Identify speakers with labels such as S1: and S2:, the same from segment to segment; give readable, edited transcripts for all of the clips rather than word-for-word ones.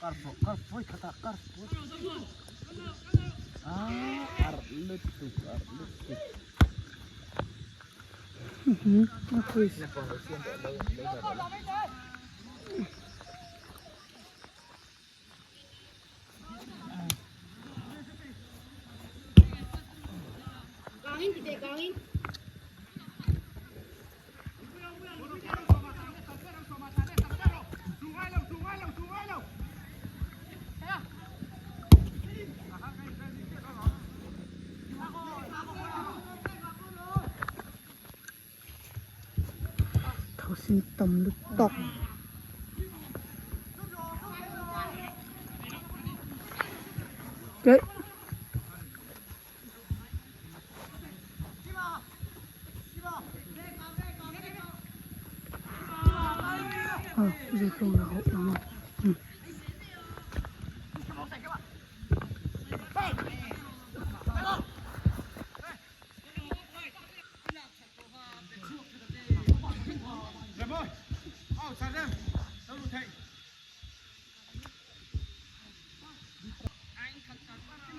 S1: Karpoi kata karpoi. Arlut tuh.
S2: Aku is.
S3: Gawin, tidak gawin.
S2: Thảo xin tầm lực tọc. Đấy. Giờ không là hậu lắm rồi.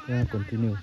S1: Yeah, continue.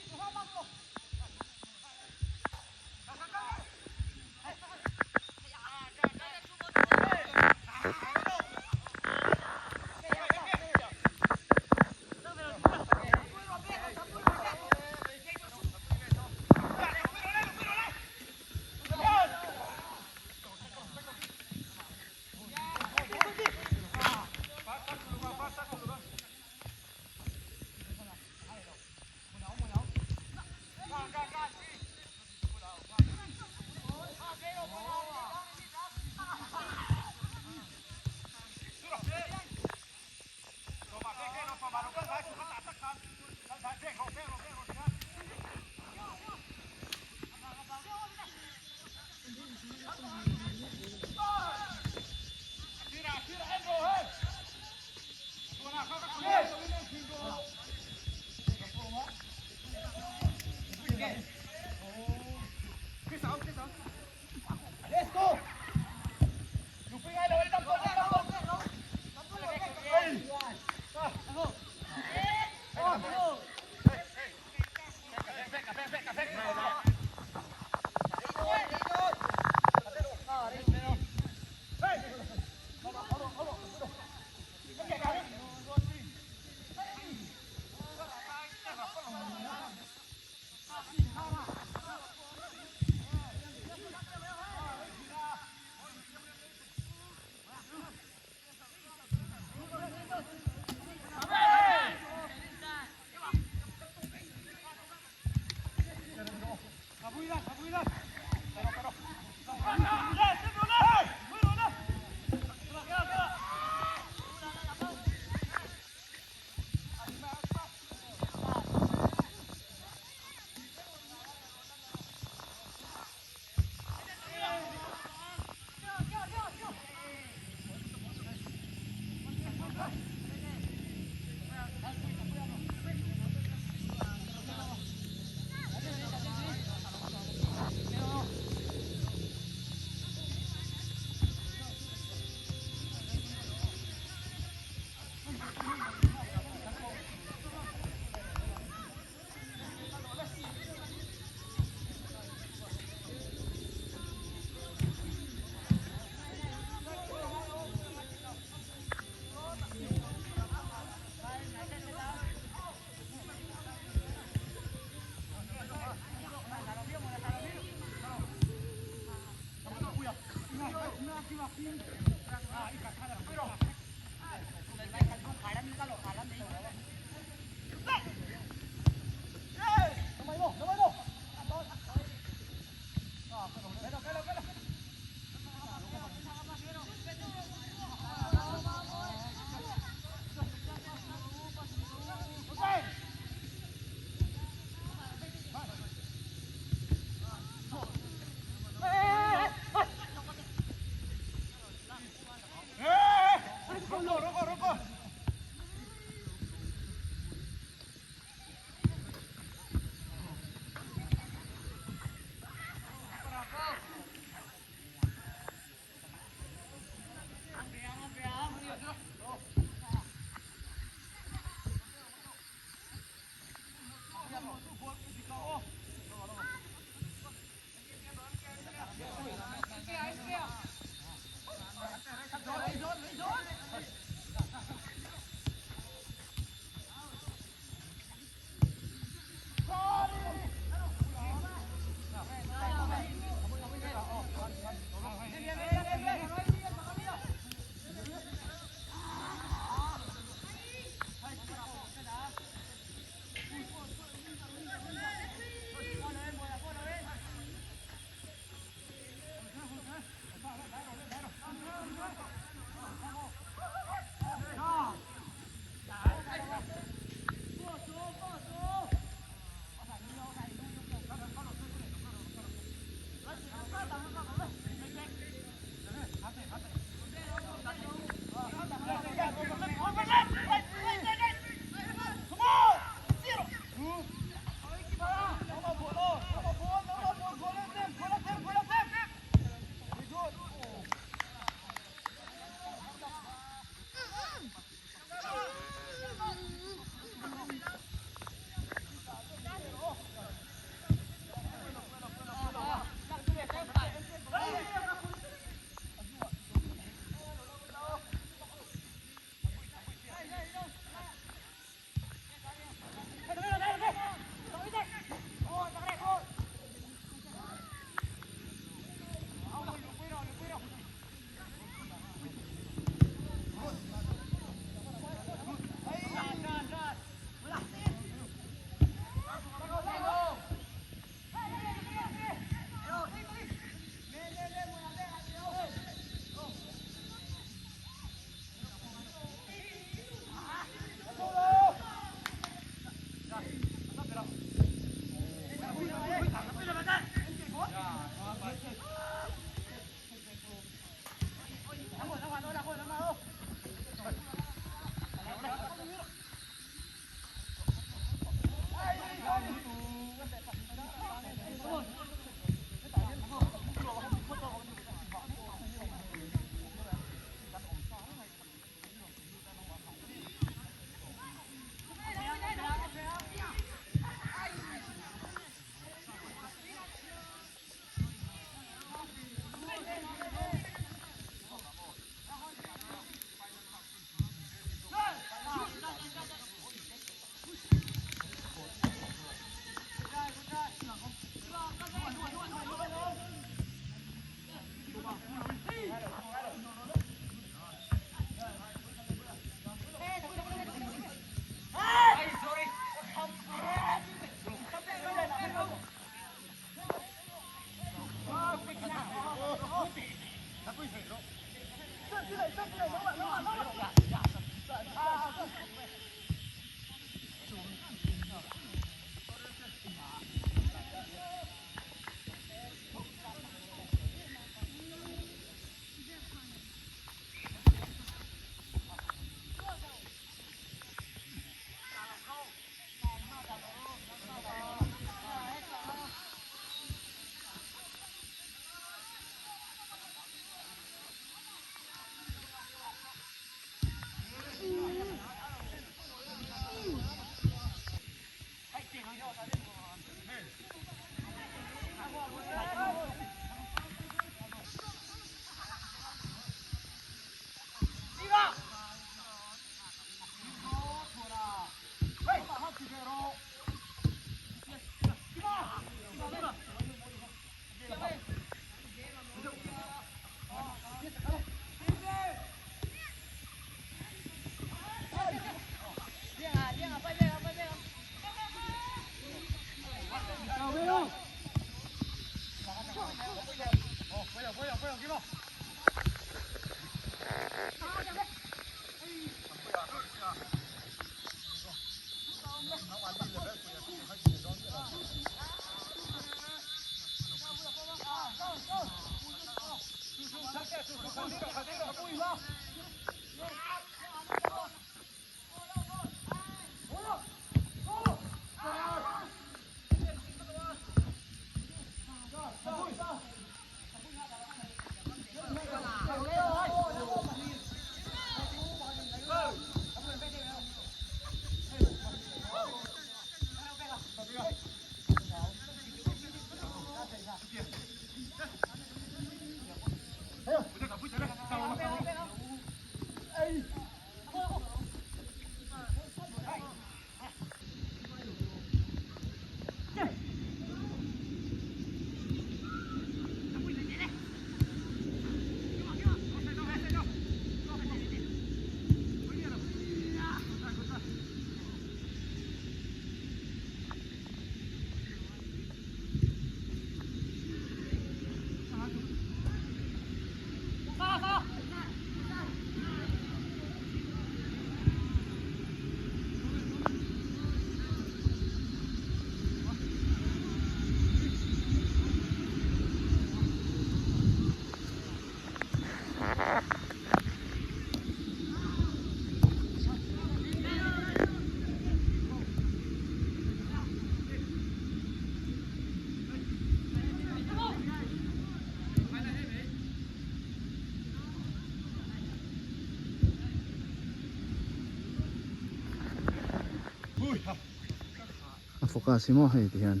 S1: focus mo hay tiyan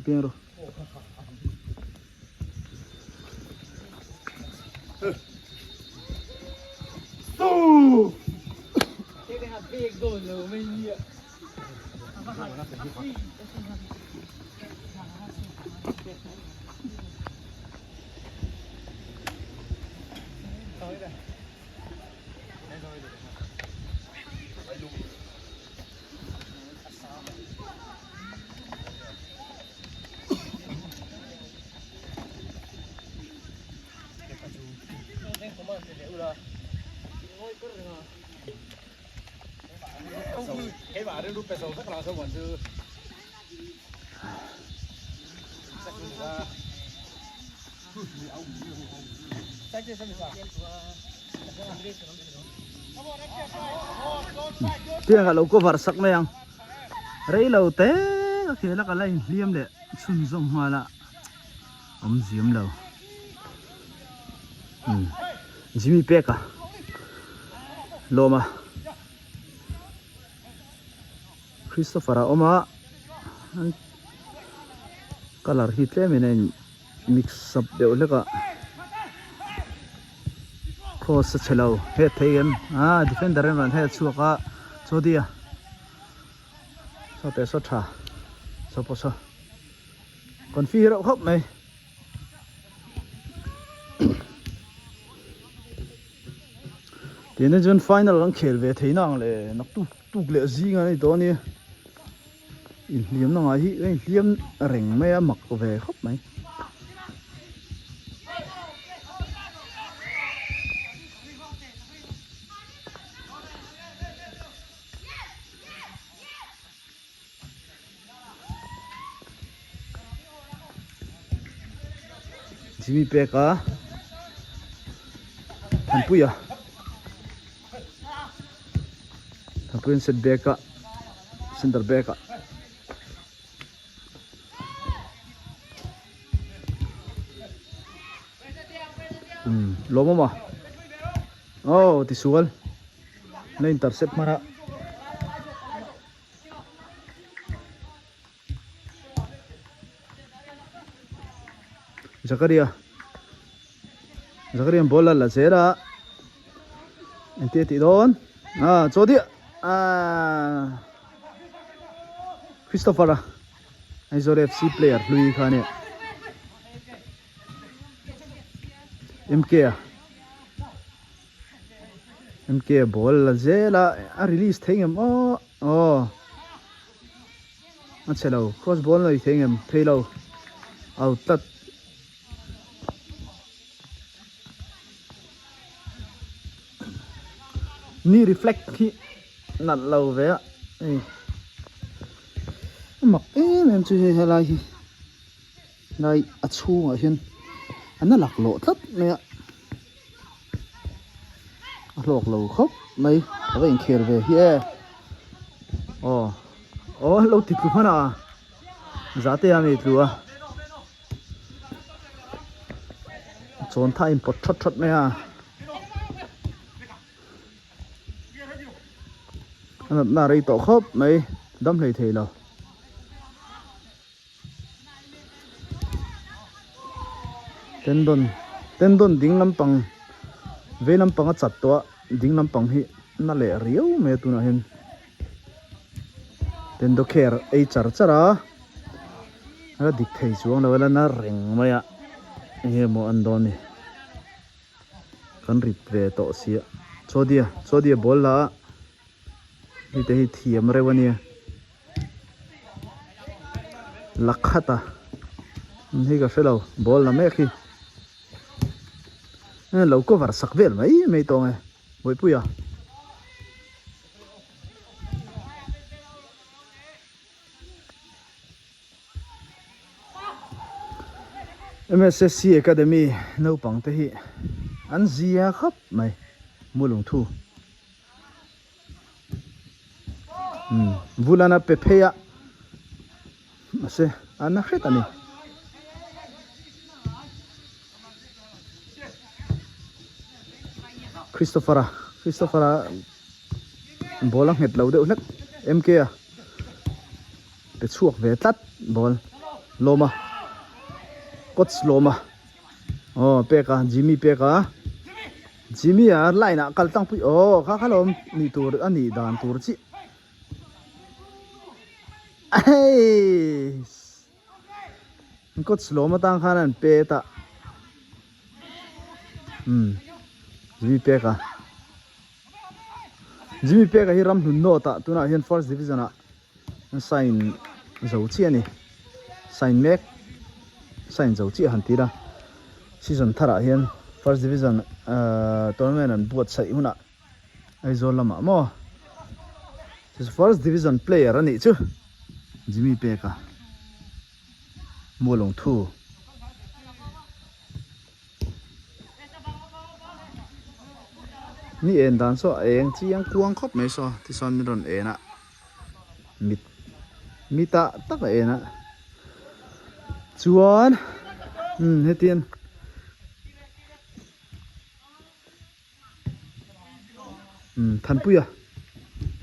S1: pero
S4: cái bà đến lúc bây giờ rất là sâu vẫn chưa
S1: tiếng là lâu có vật sắc mèng rấy lâu té khi là cái này liêm để xuân rồng hoa là diếm lâu Jimmy Pekka Loma Christopher Oma color hit le menen mix up de leka cross chelo he thegen defender ran he chuka chodia so te so tha so poso configure khop mai tiến đến final lăng khel về thấy nàng lệ nó tuk lệ gì ngay đó nè liếm nó ngay hi liếm rỉnh mấy mặc về khóc mấy Jimmy Pekka thằng Puya thằng set Pekka center Pekka loma mà thì sual na intercept mara Zakaria bola la zera ente ti don chodi Christopher Aizore FC player Louis Khane MK ball la zela release thengem chelo cross ball noi thengem thelo out tat ni reflect khi nặn lâu về ạ mặc em chơi hay là này chu ở trên nó lạc lộ thấp này ạ lọc lâu khóc mấy có vẻ khéo về here lâu thịt cũng hả giá tiền này thua trốn thay import chốt này na rei to khop mấy đâm lấy thế nào tendon ding lampang ve lampang chat to ding lampang hi na le riu me tu na hen tendo kher ei chara ala dik thei chuang lo la na reng maya he mo andon ni kan rip ve to sia chodia bol la hi te hi thiam rewani lakhata hi ka felo bol na me khi lâu có vật sắc vel mấy to này với pui MSSC Academy nấu bằng thế hi anh zia khắp mày MUALLUNGTHU vulana pepeya ase ana khetani Christopher bolang het lo deuh hlek MK à pe chuak ve tlat ball loma coach loma oh peka Jimmy peka Jimmy à lại nã kal tang pui oh kha khalom ni tur ani dan tur chi ai coach loma tang khanan pe ta Jimmy peka hi ram hlun no ta tuna hian first division a sign zo chi ani sign mek sign zo chi han tira season thara hian first division tournament an buat sai huna ai zol lama mo this first division player ani chu Jimmy peka MUALLUNGTHU ni en dan so eng chi yang kuang khop mai so ti son mi ron ena mita tak ena chuan hetien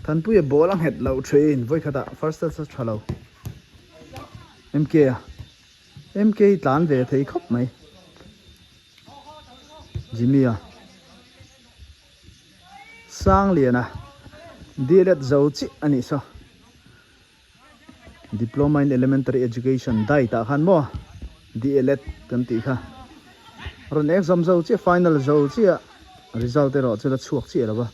S1: than puya bolang het lo train voi khata first sa thalo MK tlan ve thei khop mai Jimmy à sang liền à DLED zo chi ani so diploma in elementary education dai ta khan mo DLED kan ti kha ron exam zo chi final zo chi a result ero chela chuak chi la ba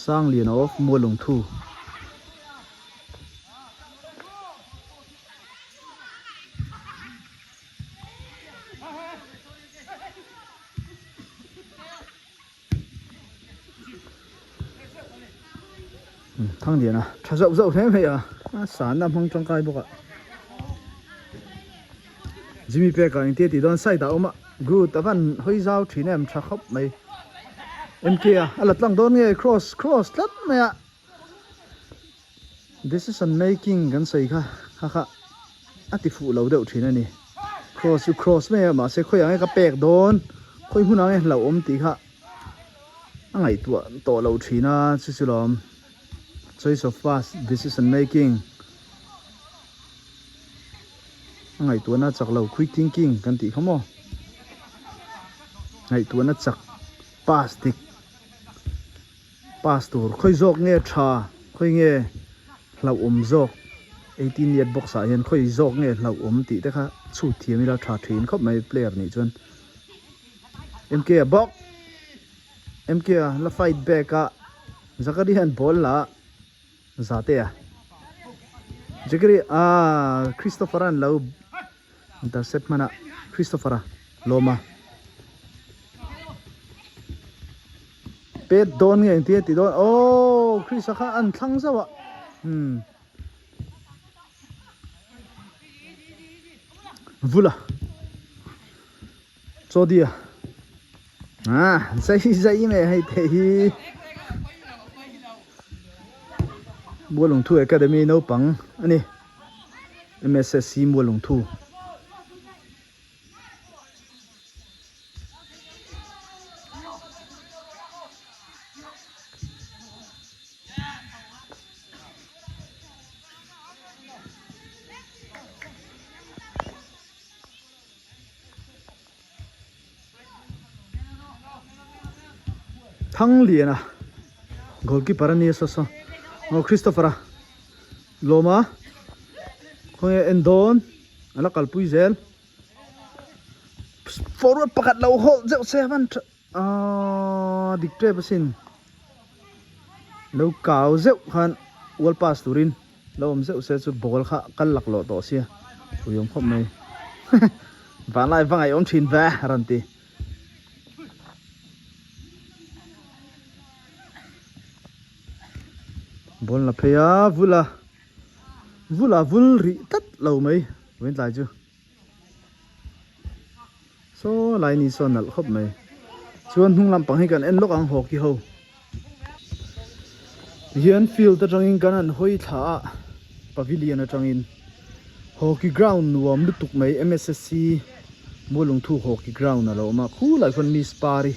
S1: sang liền of MUALLUNGTHU thang điện à thà dậu dậu thế mày à sáng năm không trong cai bốc ạ Jimmy peka anh tiết thì đón say đảo mà good ta vẫn hơi giao chỉ em chả khóc mày em kia lật lăng đón nghe cross lắm mày ạ decision making gần say kha ti phụ lâu đậu chỉ này nè cross mày mà sẽ khơi anh cái pek đón khơi hun anh lâu tí kha anh ấy tổ lâu chỉ na chứ lắm choice of fast decision making ngày tuần nó chắc lâu quick thinking kan ti khamo ngày tuần nó chắc pass tur khoi jok nge tha khoi nge lau jok 18 year box a hian khoi jok nge lau ti te kha chu thiami la tha thin khop mai player ni chun MK box MK la fight back a zakari han ball la zate à Jagri Christopher an lo intercept mana Christopher loma pet don nge ti ti don oh Chris kha an thlang zawa vula cho dia sai me hay te hi MUALLUNGTHU Academy no pang ani MSSC MUALLUNGTHU thang liền à goalkeeper ani so oh Christopher loma khoi endon ala kalpui zel forward pakat lo hol zeu seven dikte pasin lo kaw zeu khan wall pass turin lom zeu se chu ball kha kal lak lo to sia uyom khop mai van lai vangai om thin va ranti bol la phaya vula ri tat lo mai wen lai chu so lai ni son nal khop mai chuan hung lam pang hi kan en lok ang ho ki ho hian field ta tangin kan an hoi tha pavilion atangin hockey ground nuam lutuk mai MSSC MUALLUNGTHU hockey ground alo ma khu lai khon mi spari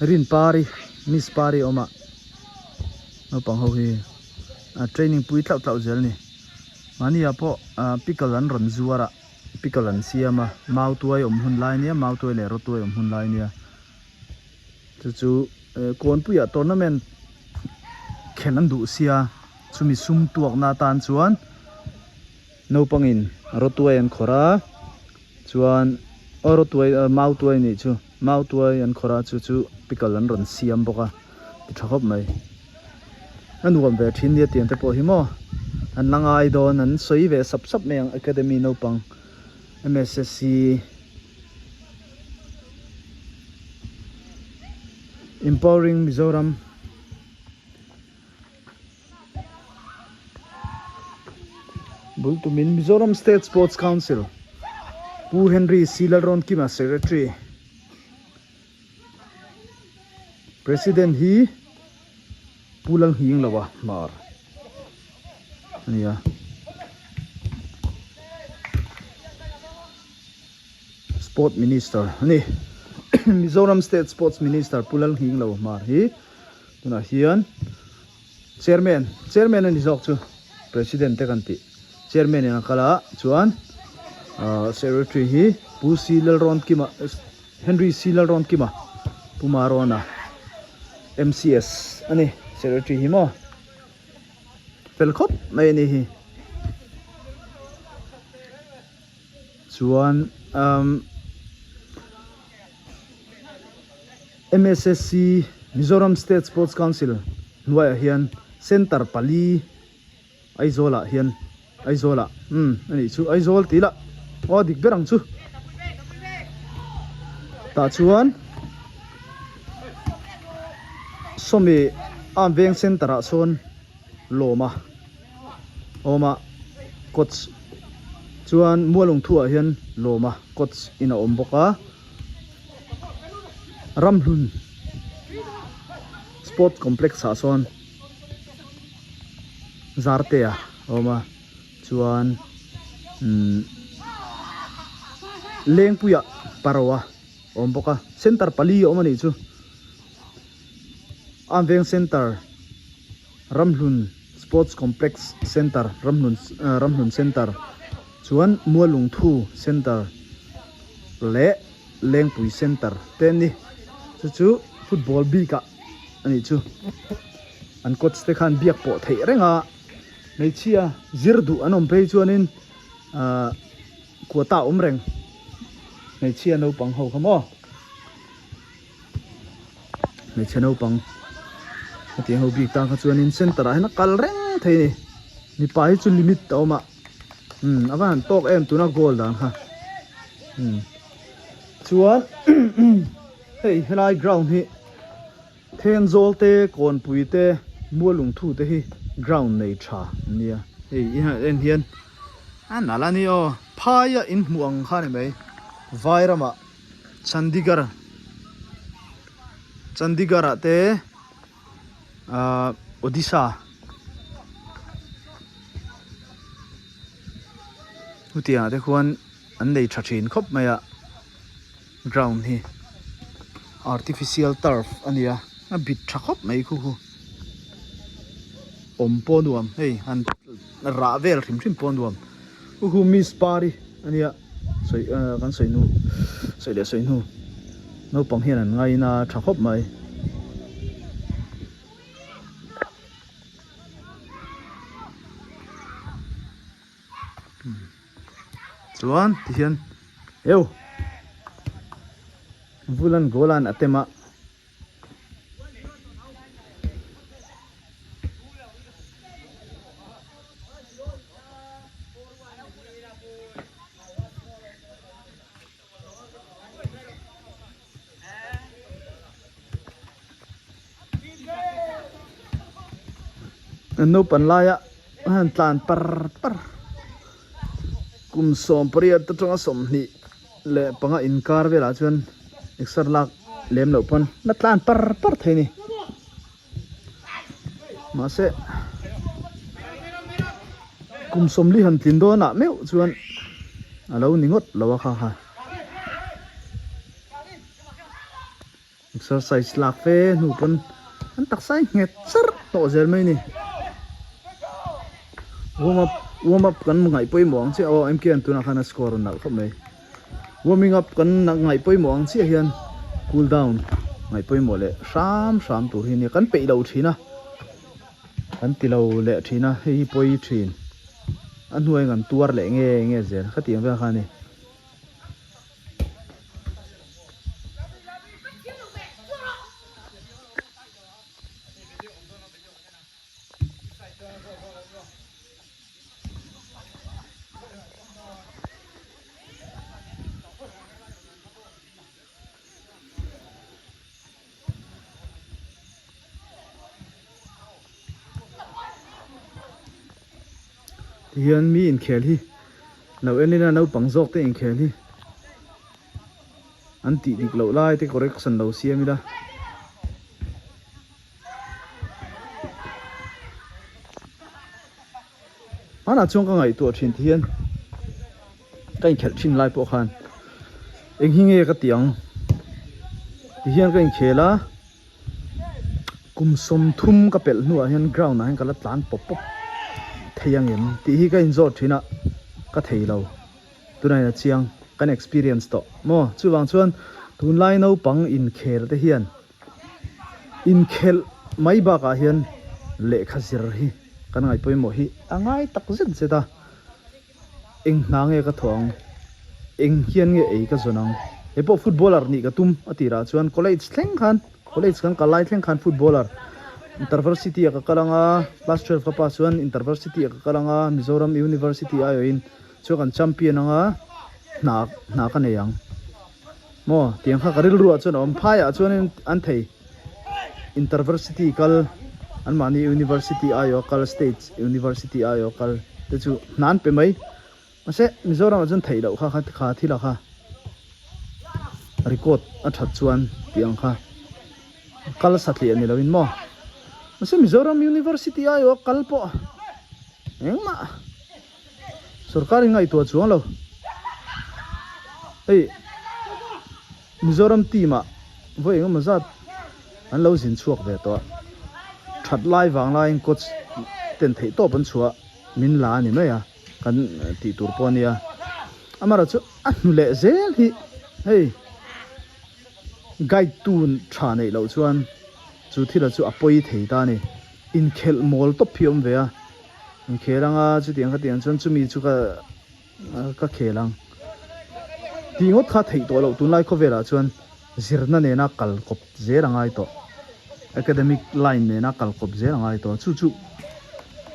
S1: rin pari miss pari oma no pang ho hi training pui tlau zel ni mani apo pickle an ron zuara pickle an siama mau tuai hun lai nia mau tuai le ro tuai hun lai nia chu kon puya tournament khenan du sia chumi sum tuak na tan chuan no pangin ro tuai an khora chuan ro tuai mau tuai ni chu mau tuai an khora chu pickle an ron siam boka thakop mai anuam ve thin dia tian te po hi mo an langai don an soi ve sap meng academy no pang MSSC empowering Mizoram Bultumin Mizoram State Sports Council Pu Henry Silaron Kima Secretary President hi Pulang Hing Lawa Mar ania Sport Minister ni Mizoram State Sports Minister Pulang Hing Lawa Mar hi tuna hian chairman ani jok chu president te kan ti chairman en kala chuan secretary hi Pu Silaron Kima Henry Silaron Kima Pumarona MCS ani secretary hi mo felkhop mai ni hi chuan MSSC Mizoram State Sports Council nuai hian center pali aizola hian aizola ani chu aizol tila o dik berang chu ta chuan somi veng center a son loma oma coach chuan MUALLUNGTHU a hian loma coach ina omboka ramhlun sport complex a son zarte a oma chuan lengpuya parawa omboka center pali omani chu veng center ramhlun Sports Complex Center Ramhlun Center chuan MUALLUNGTHU Center le Lengpui Center ten ni chu football bi ka ani chu an coach te khan biak po thei renga nei chia zirdu anom pe chuanin quota reng nei chia no pang ho khamo nei chia no pang ati ho bi ta kha chuanin center a hena kal reng thei ni ni pai chu limit tawma awan tok em tuna goal dan ha chuan hey helai ground hi then zolte kon puite MUALLUNGTHU te hi ground nei tha nia hey en hian an alani o phaya in muang kha ni mai vairama Chandigarh te Odisha hutia te khuan an nei thachin khop maya ground hi artificial turf ania a bit thakop mai khu ompo nuam hey an ra vel thim ponduam khu miss pari ania soi kan soi nu no pang hian an ngai na thakop mai chuan ti hian eu vulan golan atema no panlaya han tlan par kum som pariat ta tonga som ni le panga inkar vela chuan extra lak lem lo pon na tlan par theini ma se kum som li han tin do na meu chuan alo ningot lawa kha exercise lak fe nu pon an tak sai nget char to zel mai ni warm up kan ngai poi mong che o em kian tuna khana score nal khom mai warming up kan ngai poi mong che hian cool down ngai poi mo le sham tur hi ni kan pe lo thina kan ti lo le thina hi poi thin an huai ngam tuar le nge zel khatiang ve khani hian mi in khel hi lo enina no pangjok te in khel hi an ti dik lo lai te correction lo siami da ana chung ka ngai to thin hian kain khel thin lai po khan eng hinge ka tiang hian kain khela kum som thum ka pel nu a hian ground a hian kala tlan pop pop theyang em ti hi ka in zo thina ka thei lo tunai na chiang kan experience to mo chuwang chuan tun lai no pang in khel te hian in khel mai ba ka hian le kha zir hi kan ngai poi mo hi angai tak zet zeta eng na nge ka thong eng hian nge ei ka zonang epo footballer ni ka tum atira chuan college thleng khan college kan kalai thleng khan footballer University ka kalanga class 12 ka pa chuan University ka kalanga Mizoram University ayo in chu kan champion anga na ka neyang mo tiang kha karil ru chuan om phaya chuan an thei University kal an mani University ayo kal States University ayo kal te chu nan pe mai ase Mizoram chuan thei lo kha thila kha record a that chuan tiang kha kal satli ani lovin mo ase Mizoram University ayo kalpo engma sarkari ngai to chuang lo ei Mizoram team a voi engma zat an lo zin chuak ve to that lai wang lai coach ten thei to ban chua min la ni mai a kan ti tur po nia amara chu anu le zel hi hey guide tun tha nei lo chuan chu thila chu apoi thei ta ni in khel mol to phiom ve a in khelanga chu tiang kha tiang chuan chumi chu ka khelang tingot kha thei to lo tun lai kho vela chuan zirna ne na kal kop zerangai to academic line ne na kal kop zerangai to chu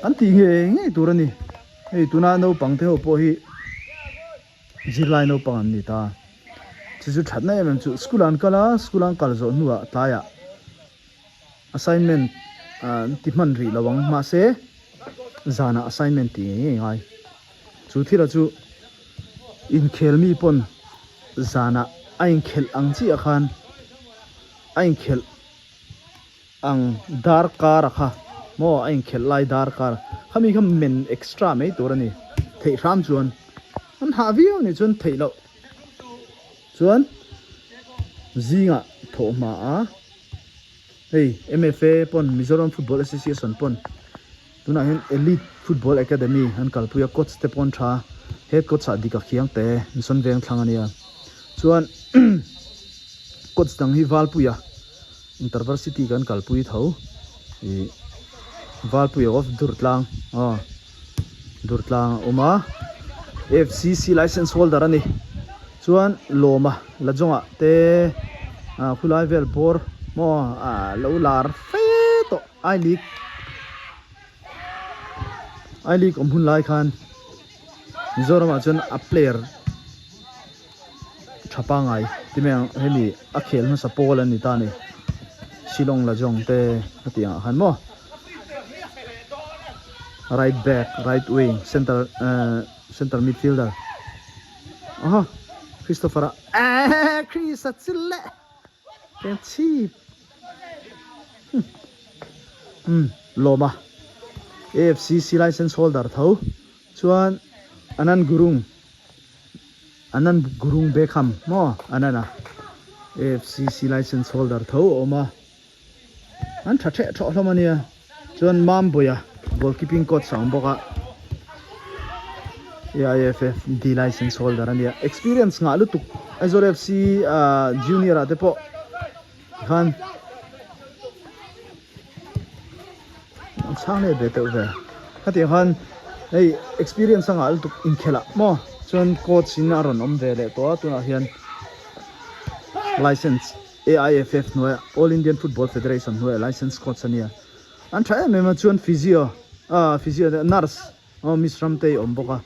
S1: an ti nge turani ei tuna no pangte ho po hi zilai no pang an ni ta chu thatna em chu school an kal zo nuwa taya assignment ti man ri lawang ma se zana assignment ti ngai chu thira chu in khel mi pon zana ain khel ang chi akhan ain khel ang dar ka rakha mo ain khel lai dar kar khami kham men extra mai torani thei ram chuan an ha view ni chuan thei lo chuan zinga thoma a hey MFA pon Mizoram Football Association pon tuna hen elite football academy han kalpuya coach te pon tha head coach adika khiang te mison veng thlangania chuan coach dang hi valpuya University kan kalpui tho e valpuya of durtlang oma FCC license holder ani chuan loma lajonga te khulai vel por mo lo lar fe to I league om hun lai khan Mizoram chuan a player thapa ngai timeng hemi a khel na sapol ani ta ni Shillong lajong te atia han mo right back right wing center midfielder aha Christopher Chris Atsille can cheap loma AFCC license holder tho chuan anan gurung Beckham mo anana AFCC license holder tho oma an tha the tho hlomania chuan mam boya goalkeeping coach sang boka AIFF D license holder ania experience nga lutuk Aizol FC junior ate po khan changले bete uve khati khan ei experience nga lutuk in khela mo chuan coach in aron om vele to tuna hian license AIFF no All Indian Football Federation no license coach ania an tha me ma chuan physio nurse Miss Ramte om boka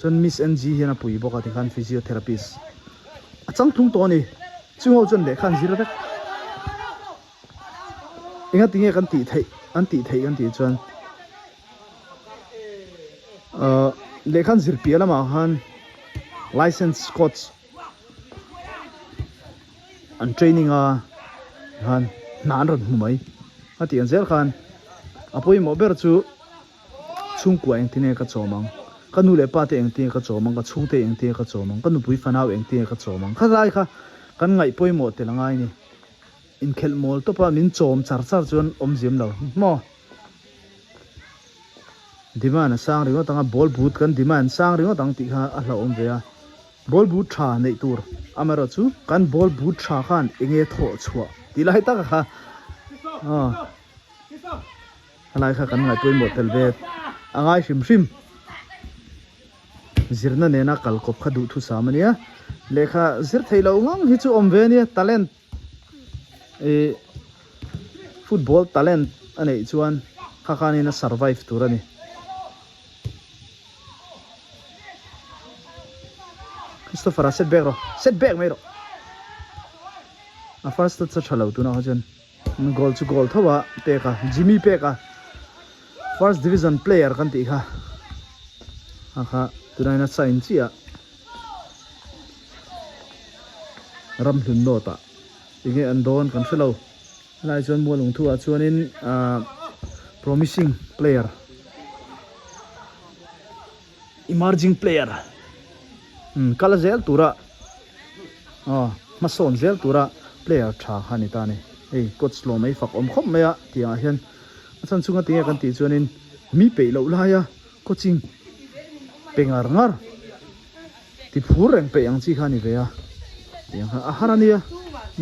S1: chuan Miss NG hian pui boka ti khan physiotherapist achang thung to ni chungo chun le khan zira dak inga tinge kan ti thei kan ti chuan le khan zir piala ma khan license coach an training han nan ron humai ati an zel khan apoi mo ber chu chung kwa eng tine ka chomang kanu le pa te eng te ka chomang ka chung te eng te ka chomang kanu pui fanau eng te ka chomang kha lai kha kan ngai poi mo te langai ni in khel mol to pa min chom char chuan om jim lo mo demand sang ringo tanga ball boot kan demand sang ringo tang ti kha a hla om ve a ball boot tha nei tur amaro chu kan ball boot tha khan enge tho chua ti lai ta kha alai kha kan ngai poi mo tel ve angai hrim zirna nena kal kop kha du thu samania lekha zir theilo ngang hi chu om ve ni talent football talent anei chuan kha khani na survive turani Christopher set back mai ro a first to chalo tu na hojan goal chu goal thawa te ka Jimmy pe ka first division player kan ti kha kha tunaina sign chia ram hlun nota inge andon kan felo lai chuan MUALLUNGTHU a chuanin promising player emerging player kala zel tura mason zel tura player tha khani ta ni ei coach lo mai fak om khop maya tia hian achan chunga tinga kan ti chuanin mi pe lo la ya coaching pengar ngar ti phur reng pe yang chi khani ve ya yang a harania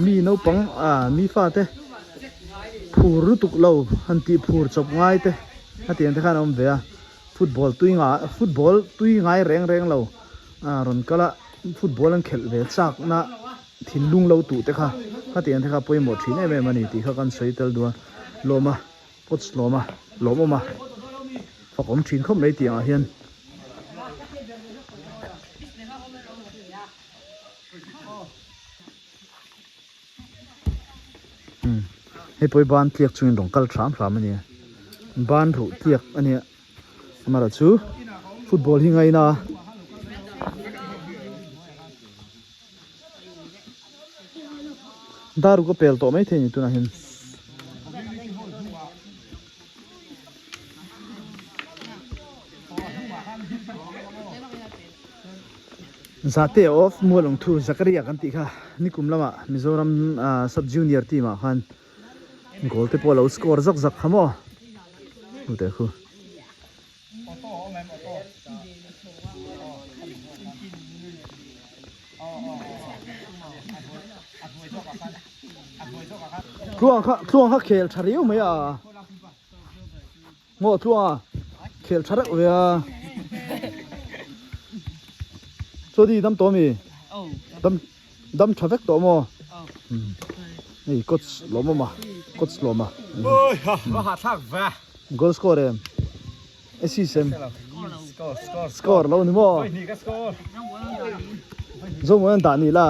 S1: mi no pang mi fa te phur tuk lo han ti phur chop ngai te hatian te khan om ve ya football tui ngai reng lo ron kala football an khel ve chak na thin lung lo tu te kha hatian te kha poi mo thine me mani ti kha kan soitel dua loma coach loma fakom thin khom nei ti a hian hei poi ban tliak chuin rong kal thram ani ban ru tliak ani amara chu football hi ngai na daru ko pel to mai the ni tu na hin zate of MUALLUNGTHU Zakaria kan ti kha nikum lama Mizoram sub junior team a khan goal te polo score zak khamo ute khu thuang kha khel thariu mai a ngo thuang khel tharak we a chodi dam to mi dam thavek to mo ei coach loma
S4: ôi nó hạt thác về
S1: goal score em assist score lo ni mo
S4: vậy thì cái score
S1: zo mo an da ni la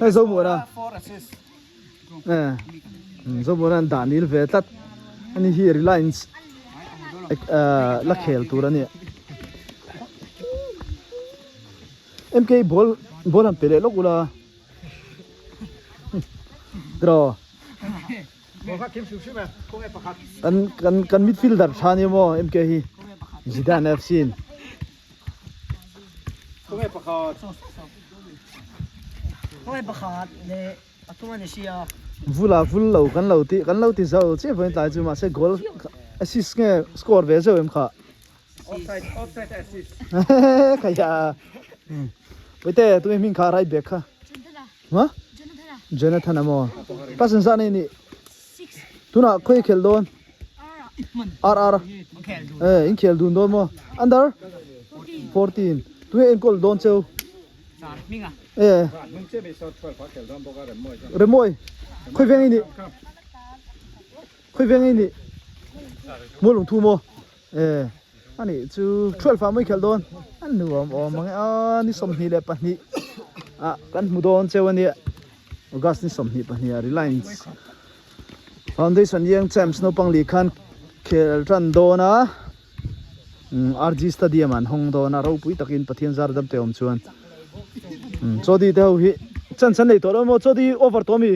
S1: hay zo mo na
S4: 4 assist
S1: zo mo an da ni ve tat ani hi reliance la khel tur ani MK ball an pele lokula draw
S4: một phát kiếm xíu mà không ai phát
S1: kan midfielder thani mo MK hi Zidane FC
S4: không ai phát
S2: không ai bạc hạt để
S1: vul lo kan lo ti zo che ven tai chu ma se goal assist nge score ve zo em kha
S4: Offside assist.
S1: kaya wete tu min kha right back kha ma Jonathan amo pasan sa ni tuna khoi khel don ar in khel dun don mo under 14 tu en kol don cheu
S4: Nung che be shot for khel dom boga re moi.
S1: remoi khoi veng ini mo lung thu mo ani chu 12 fa moi khel don an nu mang ni som hi le pa ni kan mu don cheu ani August ni som hi pa ni Reliance Foundation yang champs no pang li khan khel ran dona RG Stadium an hong dona ro pui takin pathian zar dam te om chuan chodi te ho hi chan nei to mo chodi over to mi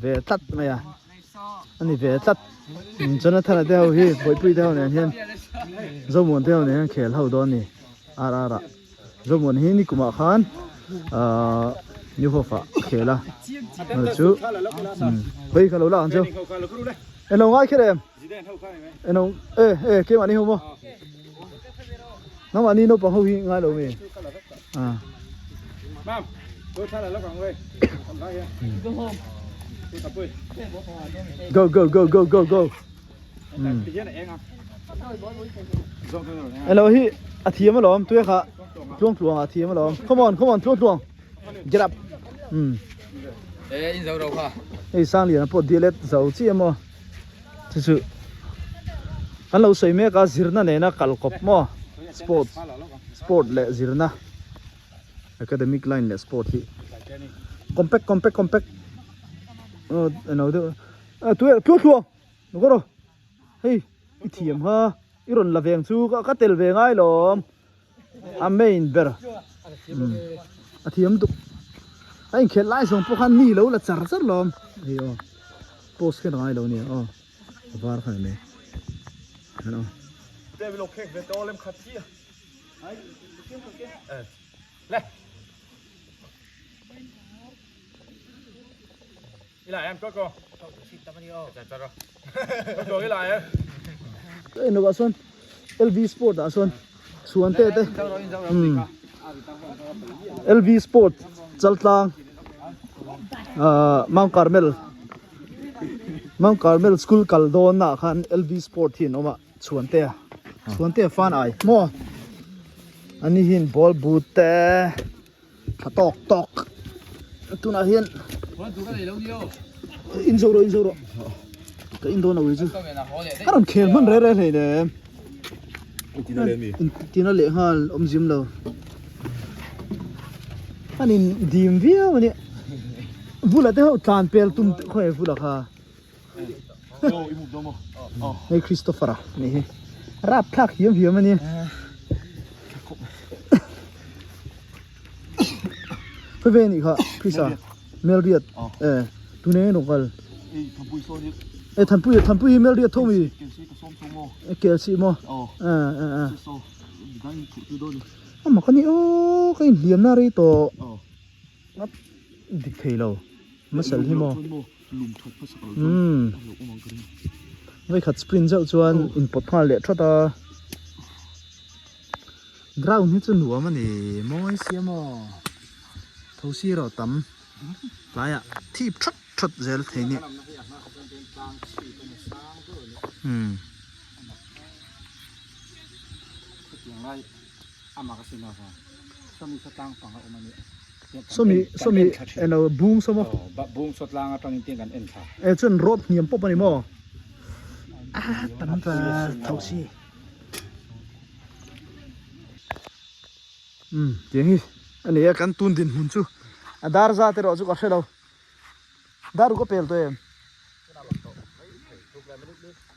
S1: ve tat ma ya ani ve tat Jonathan te ho hi boi pui te ho ne hian zomon te ho ne khel ho don ni ara zomon hi ni kuma khan new hofa khela chu hoi khalo la anjo eno ngai kherem eno ke mani homo na mani no pa ho hi ngai lo me
S4: Mam, tôi thala lo kang oi. Kom lai ya.
S1: Go. Hello hi athiam lom tu kha tuang athiam lom come on tuang get up
S5: in dấu đâu hả?
S1: sang liền po dilet zau chi mo chu kan lo sei me ka zirna ne na kal kop mo sport le zirna academic line le sport hi compact no do tu tuang no ko ro hey ithiam ha iron la veng chu ka tel ve ngai lom amen ber athiam tu anh khel lai song po khan ni lo la char lom ei post ke ngai lo ni var khan me hello
S4: Det vil ok ved dårlig kvartier. Nej, lad. I lại em, godt gå. Godt gå, I lại em.
S1: ei no ga son LV Sport da son chuan te LV Sport chaltlang Mount Carmel School Kaldon na khan LV Sport hin oma chuan te fan ai mo ani hin ball boot te tok tuna hian in zo ro ka in do na wi chu karon khel man re ne tina le hal om jim lo anin dim via mani vula te ho tlan pel tum khoi vula kha hey Christopher ni rap thak hiam ani phê về nị kha Chrisa melriat tune no kal thằng pui melriat thomi kelsi mo mà con này cái liềm na ri to nó địch thầy lâu mất sẵn hi mo với khát sprint dạo chuan in pot pha lệ cho ta ground hết chân lúa mà nè môi xia mo thâu xi rồi tắm lại à thì chốt dễ thế nè somi eno bung somo
S4: Bung sot lang atang inting kan en tha.
S1: chun road niam pop ani mo tam ta thau si tiếng hi anh ấy kan tun din hun chu adar za te ro chu ka shelo daru ko pel to em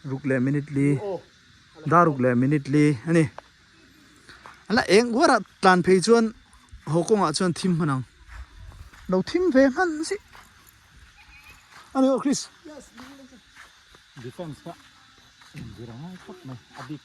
S1: rukle minute li daruk le minute li ani ala eng wara tlan phei chuan hokonga chuan thim manang lo thim ve man si ani o Chris
S4: Defense ka. Dirang ai khot mai. Adik